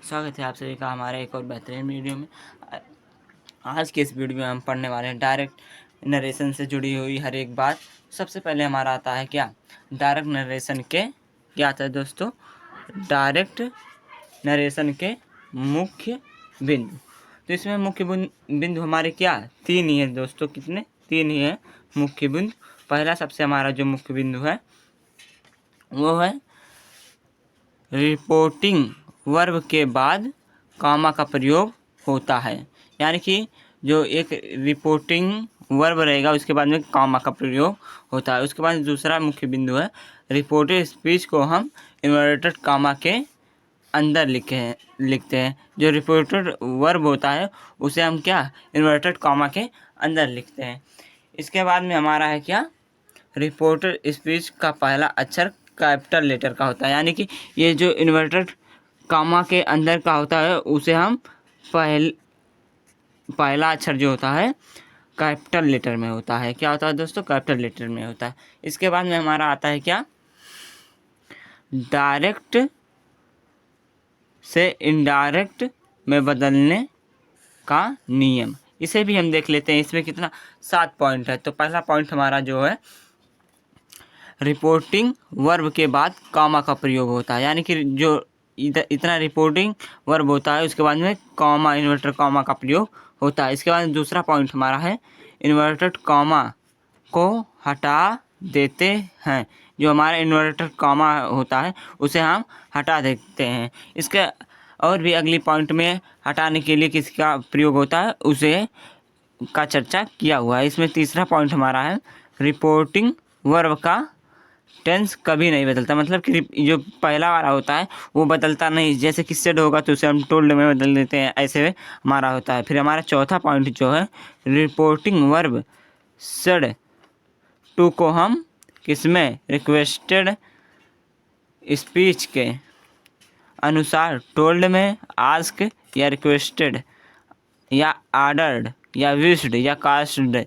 स्वागत है आप सभी का हमारे एक और बेहतरीन वीडियो में। आज के इस वीडियो में हम पढ़ने वाले हैं डायरेक्ट नरेशन से जुड़ी हुई हर एक बात। सबसे पहले हमारा आता है क्या, डायरेक्ट नरेशन के क्या आता है दोस्तों, डायरेक्ट नरेशन के मुख्य बिंदु। तो इसमें मुख्य बिंदु हमारे क्या, तीन ही है दोस्तों। कितने? तीन ही है मुख्य बिंदु। पहला सबसे हमारा जो मुख्य बिंदु है वो है रिपोर्टिंग वर्ब के बाद कॉमा का प्रयोग होता है। यानी कि जो एक रिपोर्टिंग वर्ब रहेगा उसके बाद में कॉमा का प्रयोग होता है। उसके बाद दूसरा मुख्य बिंदु है रिपोर्टेड स्पीच को हम इन्वर्टेड कॉमा के अंदर लिखते हैं। जो रिपोर्टेड वर्ब होता है उसे हम क्या, इन्वर्टेड कॉमा के अंदर लिखते हैं। इसके बाद में हमारा है क्या, रिपोर्टेड स्पीच का पहला अक्षर कैपिटल लेटर का होता है। यानी कि ये जो इन्वर्टेड कॉमा के अंदर का होता है उसे हम पहला अक्षर जो होता है कैपिटल लेटर में होता है। क्या होता है दोस्तों? कैपिटल लेटर में होता है। इसके बाद में हमारा आता है क्या, डायरेक्ट से इनडायरेक्ट में बदलने का नियम। इसे भी हम देख लेते हैं। इसमें कितना 7 पॉइंट है। तो पहला पॉइंट हमारा जो है रिपोर्टिंग वर्ब के बाद कॉमा का प्रयोग होता है। यानी कि जो इतना रिपोर्टिंग वर्ब होता है उसके बाद में कॉमा, इन्वर्टेड कॉमा का प्रयोग होता है। इसके बाद दूसरा पॉइंट हमारा है इन्वर्टेड कॉमा को हटा देते हैं। जो हमारा इन्वर्टेड कॉमा होता है उसे हम हटा देते हैं। इसके और भी अगली पॉइंट में हटाने के लिए किसका प्रयोग होता है उसे का चर्चा किया हुआ है। इसमें तीसरा पॉइंट हमारा है रिपोर्टिंग वर्ब का टेंस कभी नहीं बदलता। मतलब कि जो पहला वाला होता है वो बदलता नहीं। जैसे कि सेड होगा तो उसे हम टोल्ड में बदल देते हैं, ऐसे हमारा होता है। फिर हमारा चौथा पॉइंट जो है रिपोर्टिंग वर्ब सेड टू को हम किसमें, रिक्वेस्टेड स्पीच के अनुसार टोल्ड में, आस्क या रिक्वेस्टेड या ऑर्डर्ड या विश्ड या कास्टड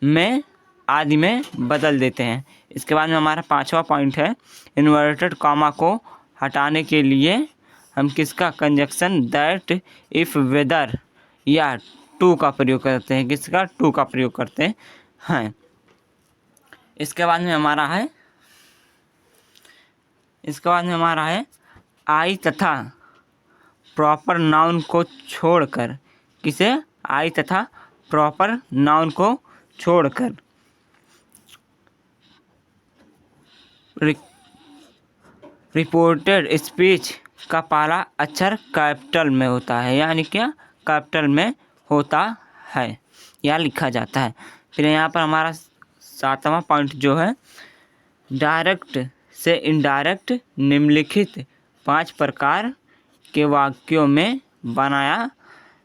में आदि में बदल देते हैं। इसके बाद में हमारा पांचवा पॉइंट है इन्वर्टेड कॉमा को हटाने के लिए हम किसका, कंजक्शन दैट, इफ, वेदर या टू का प्रयोग करते हैं। किसका? टू का प्रयोग करते हैं। इसके बाद में हमारा है आई तथा प्रॉपर नाउन को छोड़कर, किसे, आई तथा प्रॉपर नाउन को छोड़कर रिपोर्टेड स्पीच का पहला अक्षर कैपिटल में होता है। यानी क्या, कैपिटल में होता है या लिखा जाता है। फिर यहाँ पर हमारा सातवां पॉइंट जो है डायरेक्ट से इनडायरेक्ट निम्नलिखित 5 प्रकार के वाक्यों में बनाया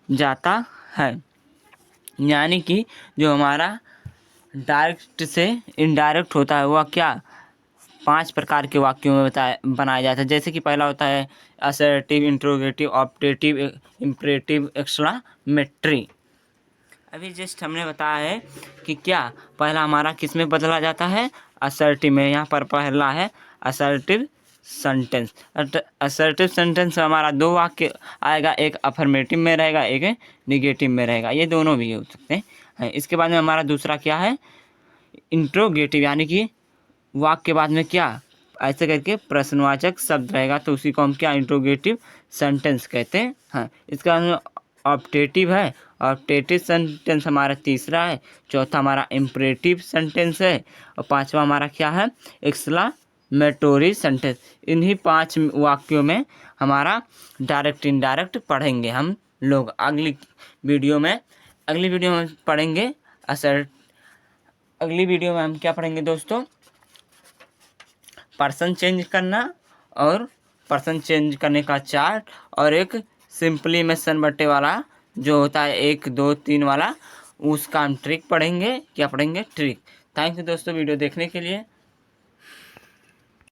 जाता है। यानी कि जो हमारा डायरेक्ट से इनडायरेक्ट होता है वह क्या, 5 प्रकार के वाक्यों में बनाया जाता है। जैसे कि पहला होता है assertive, interrogative, optative, imperative, exclamatory. अभी जस्ट हमने बताया है कि क्या पहला हमारा किस में बदला जाता है, असर्टिव में। यहाँ पर पहला है असर्टिव सेंटेंस। असर्टिव सेंटेंस हमारा 2 वाक्य आएगा, एक अफर्मेटिव में रहेगा, एक निगेटिव में रहेगा। ये दोनों भी हो सकते हैं। इसके बाद में हमारा दूसरा क्या है, इंट्रोगेटिव। यानी कि वाक्य के बाद में क्या, ऐसे करके प्रश्नवाचक शब्द रहेगा तो उसी को हम क्या, इंट्रोगेटिव सेंटेंस कहते हैं। इसके बाद में ऑप्टेटिव है। ऑप्टेटिव सेंटेंस हमारा तीसरा है। चौथा हमारा इम्परेटिव सेंटेंस है। और पांचवा हमारा क्या है, एक्सक्लामेटोरी सेंटेंस। इन्हीं 5 वाक्यों में हमारा डायरेक्ट इनडायरेक्ट पढ़ेंगे हम लोग अगली वीडियो में पढ़ेंगे। अगली वीडियो में हम क्या पढ़ेंगे दोस्तों, पर्सन चेंज करना और पर्सन चेंज करने का चार्ट, और एक सिंपली मेंशन बट्टे वाला जो होता है 1 2 3 वाला, उसका हम ट्रिक पढ़ेंगे। क्या पढ़ेंगे? ट्रिक। थैंक यू दोस्तों वीडियो देखने के लिए।